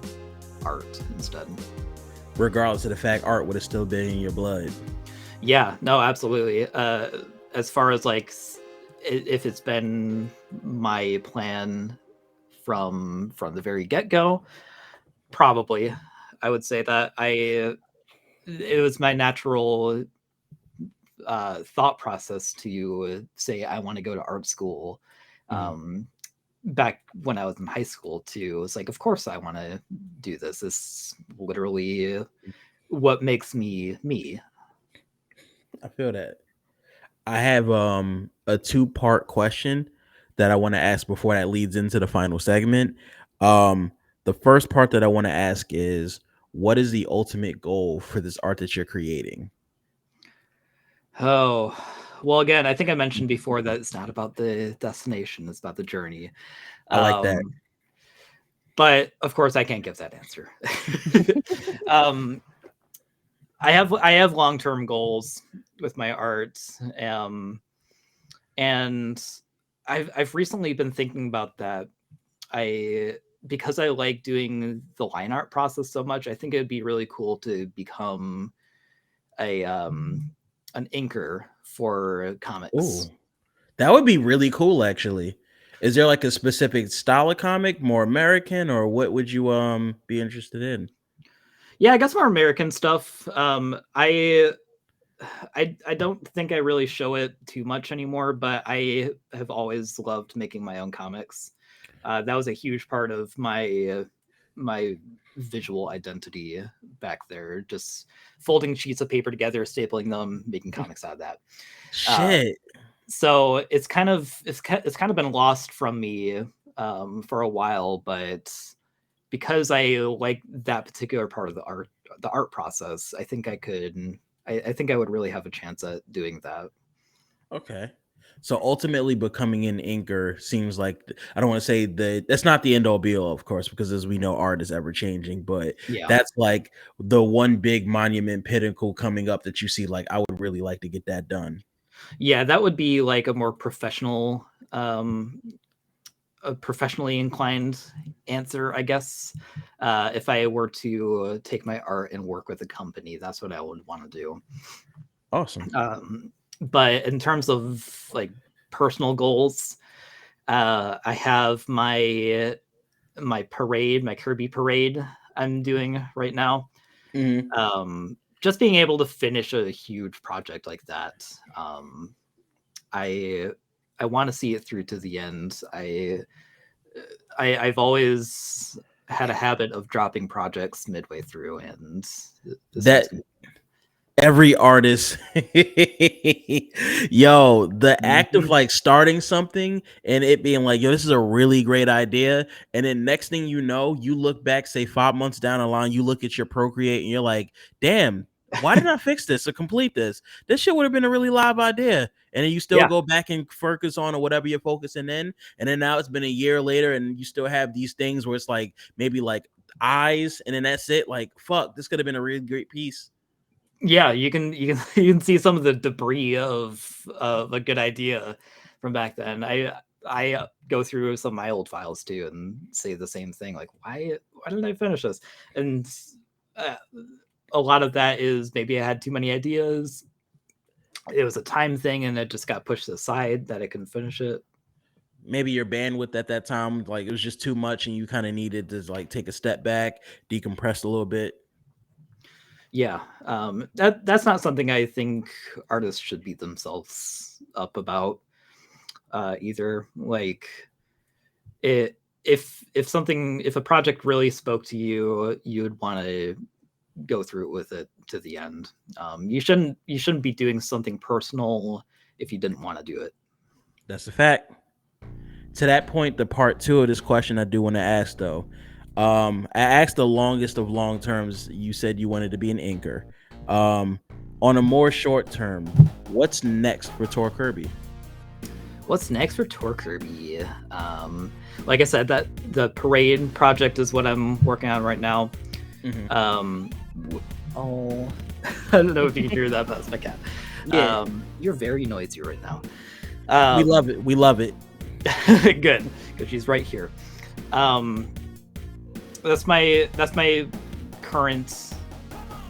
art instead. Regardless of the fact art would have still been in your blood. Yeah, no, absolutely. As far as like if it's been my plan from the very get-go, probably I would say that it was my natural thought process to say I want to go to art school. Back when I was in high school too, it's like, of course I want to do this. This is literally what makes me me. I feel that. I have a two-part question that I want to ask before that leads into the final segment. The first part that I want to ask is, what is the ultimate goal for this art that you're creating? Oh, well, again, I think I mentioned before that it's not about the destination; it's about the journey. I like that. But of course, I can't give that answer. um, I have long term goals with my art, and I've recently been thinking about that. Because I like doing the line art process so much, I think it'd be really cool to become a an inker for Ooh, comics. that would be really cool actually. Is there like a specific style of comic, more American, or what would you be interested in? Yeah, I guess more American stuff. I don't think I really show it too much anymore, but I have always loved making my own comics. That was a huge part of my visual identity back there. Just folding sheets of paper together, stapling them, making comics out of that. Uh, Shit. so it's kind of been lost from me for a while, but because I like that particular part of the art process, I think I could. I think I would really have a chance at doing that. Okay. So ultimately, becoming an inker seems like I don't want to say that's not the end all be all, of course, because as we know, art is ever changing. But Yeah, that's like the one big monument pinnacle coming up that you see. Like, I would really like to get that done. yeah, that would be like a more professional a professionally inclined answer, I guess. If I were to take my art and work with a company, that's what I would want to do. Awesome. But in terms of like personal goals, I have my parade, my Kirby parade I'm doing right now. Just being able to finish a huge project like that, I want to see it through to the end. I've always had a habit of dropping projects midway through, and this That one's gonna. every artist yo, the act of Mhm. like starting something and it being like, yo, this is a really great idea, and then next thing you know, you look back, say 5 months down the line, you look at your Procreate and you're like, damn, why didn't I fix this or complete this shit would have been a really live idea, and then you still Yeah, go back and focus on or whatever you're focusing in, and then now it's been a year later and you still have these things where it's like maybe like eyes and then that's it. Like, fuck, this could have been a really great piece. yeah, you can see some of the debris of a good idea from back then. I go through some of my old files too and say the same thing, like why didn't I finish this? And uh, a lot of that is maybe I had too many ideas. It was a time thing, and it just got pushed aside that I couldn't finish it. Maybe your bandwidth at that time, like it was just too much and you kind of needed to like take a step back, decompress a little bit. Yeah, that's not something I think artists should beat themselves up about either. Like it, if a project really spoke to you, you would want to go through it with it to the end. You shouldn't be doing something personal if you didn't want to do it. That's a fact. To that point, the part two of this question I do want to ask though. I asked the longest of long terms. You said you wanted to be an inker. Um, on a more short term, what's next for Torkirby? What's next for Torkirby? Like I said, that the parade project is what I'm working on right now. Mm-hmm. Oh, I don't know if you can hear that, but that's my cat. Yeah. You're very noisy right now. We love it. We love it. Good, because she's right here. That's my current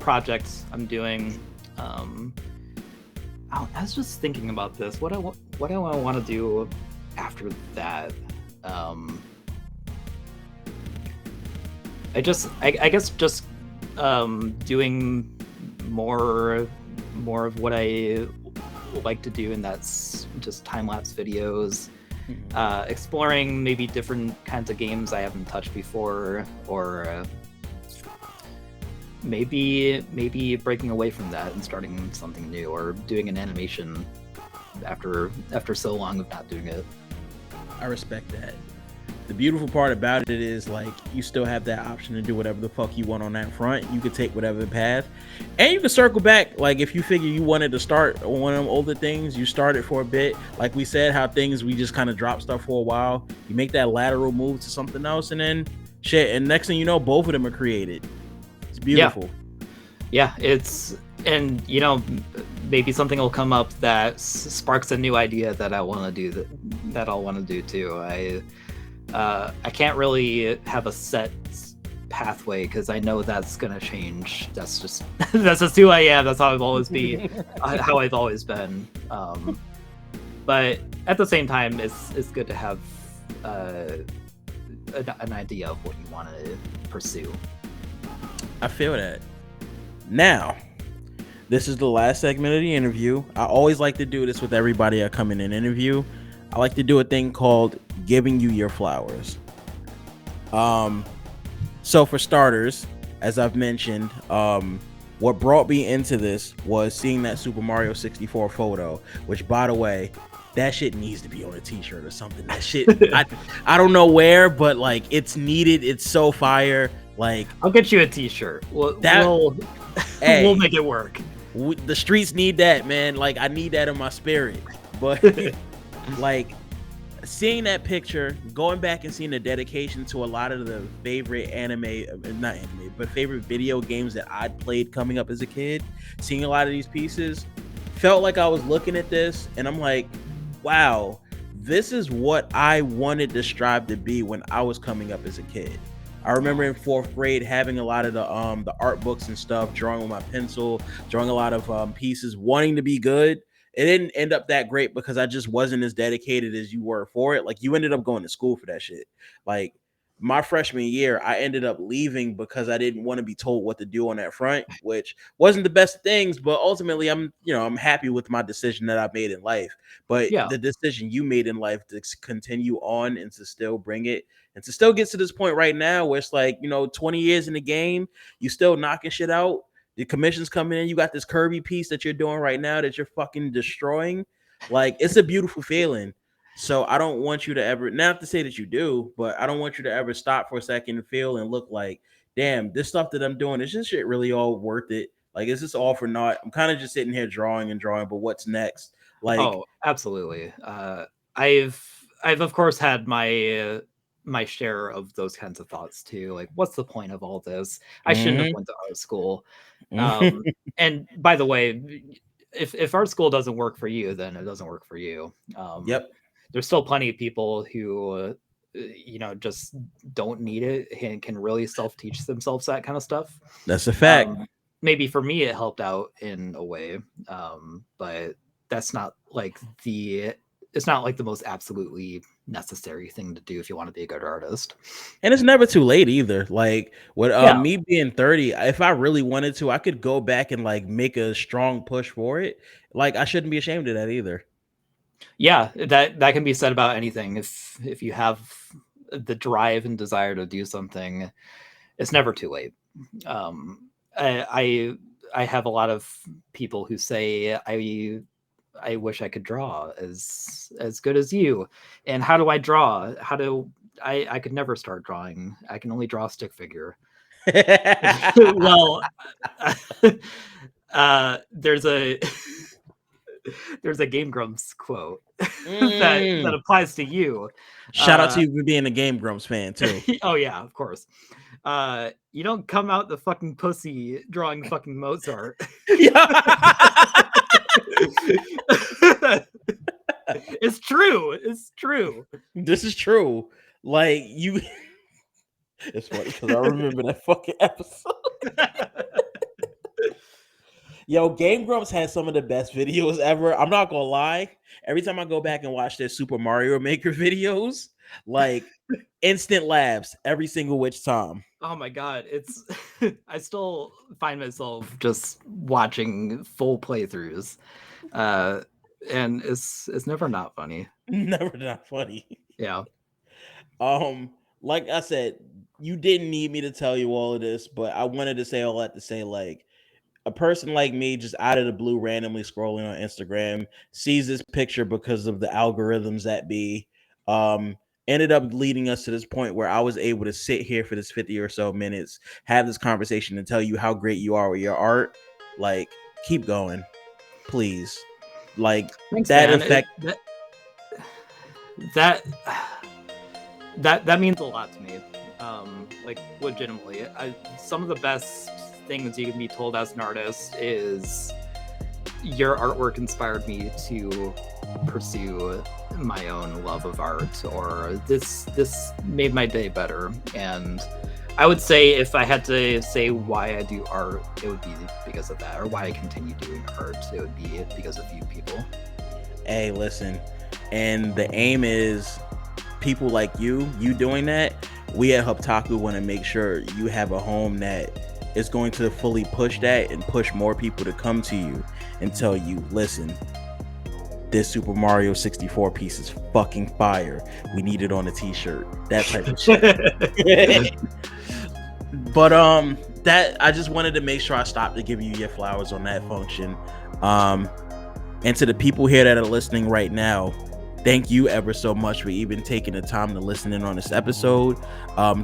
project I'm doing. I was just thinking about this. What do I want to do after that? I guess just doing more of what I like to do, and that's just time-lapse videos, exploring maybe different kinds of games I haven't touched before, or maybe breaking away from that and starting something new, or doing an animation after so long of not doing it. I respect that. The beautiful part about it is like you still have that option to do whatever the fuck you want on that front. You could take whatever path, and you can circle back. Like if you figure you wanted to start one of them older things, you start it for a bit. Like we said, how things we just kind of drop stuff for a while. You make that lateral move to something else, and then shit. And next thing you know, both of them are created. It's beautiful. Yeah, and maybe something will come up that sparks a new idea that I want to do, that I'll want to do too. I can't really have a set pathway because I know that's gonna change. That's just that's just who I am. That's how I've always been. But at the same time, it's good to have an idea of what you want to pursue. I feel that. Now, this is the last segment of the interview. I always like to do this with everybody I come in and interview. I like to do a thing called giving you your flowers. So for starters, as I've mentioned, what brought me into this was seeing that Super Mario 64 photo, which by the way, that shit needs to be on a t-shirt or something. That shit, I don't know where, but like it's needed. It's so fire. Like I'll get you a t-shirt. We'll hey, we'll make it work. The streets need that, man. Like I need that in my spirit. But like seeing that picture, going back and seeing the dedication to a lot of the favorite favorite video games that I'd played coming up as a kid, seeing a lot of these pieces, felt like I was looking at this and I'm like, wow, this is what I wanted to strive to be when I was coming up as a kid. I remember in fourth grade having a lot of the art books and stuff, drawing with my pencil, drawing a lot of pieces, wanting to be good. It didn't end up that great because I just wasn't as dedicated as you were for it. Like, you ended up going to school for that shit. Like, my freshman year, I ended up leaving because I didn't want to be told what to do on that front, which wasn't the best things, but ultimately I'm happy with my decision that I made in life. But Yeah. the decision you made in life to continue on and to still bring it and to still get to this point right now where it's like, 20 years in the game, you still knocking shit out. The commissions coming in, you got this Kirby piece that you're doing right now that you're fucking destroying. Like, it's a beautiful feeling. So I don't want you to ever, not to say that you do, but I don't want you to ever stop for a second and feel and look like, damn, this stuff that I'm doing, is this shit really all worth it? Like, is this all for naught? I'm kind of just sitting here drawing and drawing, but what's next? Like, Oh, absolutely. I've of course had my share of those kinds of thoughts too. Like, what's the point of all this? I shouldn't have went to art school. And by the way, if art school doesn't work for you, then it doesn't work for you. Yep. There's still plenty of people who just don't need it and can really self-teach themselves that kind of stuff. That's a fact. Maybe for me it helped out in a way, but that's not like it's not like the most absolutely necessary thing to do if you want to be a good artist. And it's never too late either. Like, with me being 30, if I really wanted to, I could go back and like make a strong push for it. Like, I shouldn't be ashamed of that either. Yeah, that can be said about anything. If you have the drive and desire to do something, it's never too late. I have a lot of people who say I wish I could draw as good as you. And how do I draw? I could never start drawing. I can only draw a stick figure. Well, there's a Game Grumps quote that applies to you. Shout out to you for being a Game Grumps fan too. Oh yeah, of course. You don't come out the fucking pussy drawing fucking Mozart. It's true. It's true. This is true. Like, you. It's funny because I remember that fucking episode. Yo, Game Grumps had some of the best videos ever. I'm not gonna lie. Every time I go back and watch their Super Mario Maker videos, like, instant laughs every single which time. Oh my god, it's I still find myself just watching full playthroughs. And it's never not funny. Never not funny. Yeah. Like I said, you didn't need me to tell you all of this, but I wanted to say all that to say, like, a person like me just out of the blue randomly scrolling on Instagram sees this picture because of the algorithms that be ended up leading us to this point where I was able to sit here for this 50 or so minutes, have this conversation and tell you how great you are with your art. Like, keep going, please. Like, thanks, that man. effect that means a lot to me. Like, legitimately, some of the best things you can be told as an artist is your artwork inspired me to pursue my own love of art, or this made my day better. And I would say, if I had to say why I do art, it would be because of that, or why I continue doing art, it would be because of you people. Hey, listen, and the aim is people like you doing that. We at Hubtaku want to make sure you have a home that is going to fully push that and push more people to come to you and tell you, listen, this Super Mario 64 piece is fucking fire. We need it on a t-shirt. That type of shit. But that, I just wanted to make sure I stopped to give you your flowers on that function. And to the people here that are listening right now, thank you ever so much for even taking the time to listen in on this episode.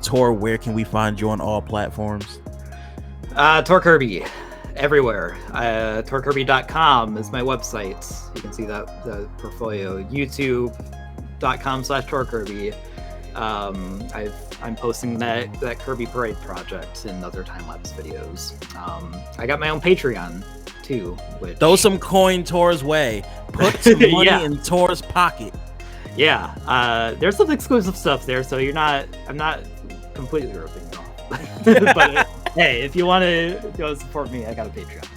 Tor, where can we find you on all platforms? Torkirby, everywhere. Torkirby.com is my website. You can see the portfolio. YouTube.com/Torkirby. I'm posting that Kirby Parade project and other time-lapse videos. I got my own Patreon too. Which... Throw some coin Tor's way. Put some money in Tor's pocket. Yeah, there's some exclusive stuff there, so I'm not completely ripping it off. But hey, if you want to go support me, I got a Patreon.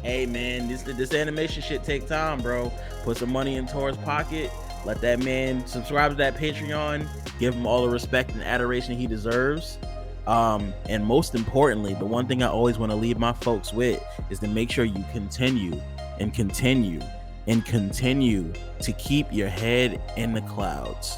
Hey man, this animation shit take time, bro. Put some money in Tor's pocket. Let that man subscribe to that Patreon. Give him all the respect and adoration he deserves. And most importantly, the one thing I always want to leave my folks with is to make sure you continue to keep your head in the clouds.